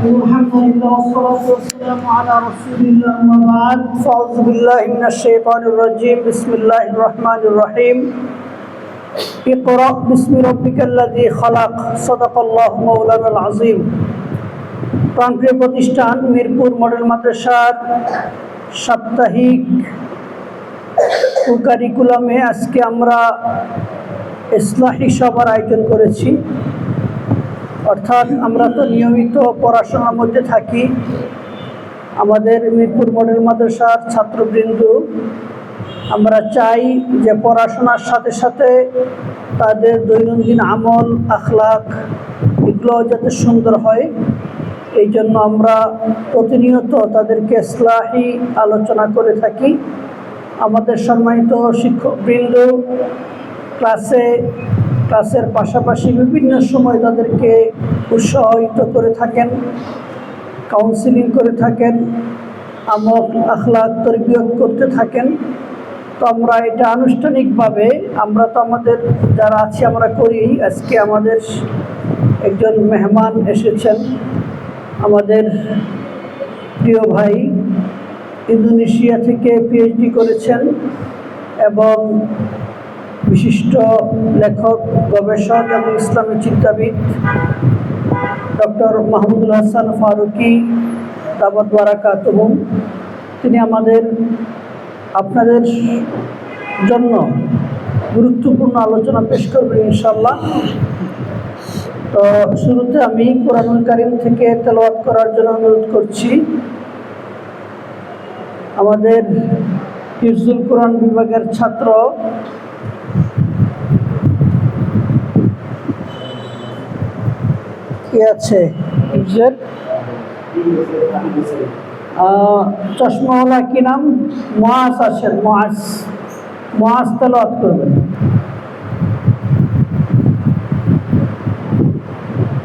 الحمد لله والصلاة والسلام على رسول الله أما بعد فأعوذ بالله من الشيطان الرجيم بسم الله الرحمن الرحيم اقرأ باسم ربك الذي خلق صدق الله مولانا العظيم প্রাণপ্রিয় প্রতিষ্ঠান মিরপুর মডেল মাদ্রাসার সাপ্তাহিক কারিকুলামে আজকে আমরা ইসলাহি সভার আয়োজন করেছি। অর্থাৎ আমরা তো নিয়মিত পড়াশোনার মধ্যে থাকি। আমাদের মিরপুর মডেল মাদ্রাসার ছাত্রবৃন্দ আমরা চাই যে পড়াশোনার সাথে সাথে তাদের দৈনন্দিন আমল আখলাক এগুলো যাতে সুন্দর হয়, এই জন্য আমরা প্রতিনিয়ত তাদেরকে ইসলাহি আলোচনা করে থাকি। আমাদের সম্মানিত শিক্ষকবৃন্দ ক্লাসের পাশাপাশি বিভিন্ন সময় তাদেরকে উৎসাহিত করে থাকেন, কাউন্সিলিং করে থাকেন, আমল আখলাক তরবিয়ত করতে থাকেন। তো আমরা এটা আনুষ্ঠানিকভাবে আমরা তো আমাদের যারা আছি আমরা করি। আজকে আমাদের একজন মেহমান এসেছেন, আমাদের প্রিয় ভাই, ইন্দোনেশিয়া থেকে পিএইচডি করেছেন এবং বিশিষ্ট লেখক, গবেষক এবং ইসলামী চিন্তাবিদ ডক্টর মাহমুদুল হাসান ফারুকি দাওয়াত বারাকাতুহুম। তিনি আপনাদের জন্য গুরুত্বপূর্ণ আলোচনা পেশ করবেন ইনশাআল্লাহ। তো শুরুতে আমি কোরআনুল কারীম থেকে তেলাওয়াত করার জন্য অনুরোধ করছি। আমাদের হিফজুল কোরআন বিভাগের ছাত্র কি আছে, হিফজের চশমাওয়ালা কি নাম, মুআজ আছেন, মুআজ তেলাওয়াত করবেন।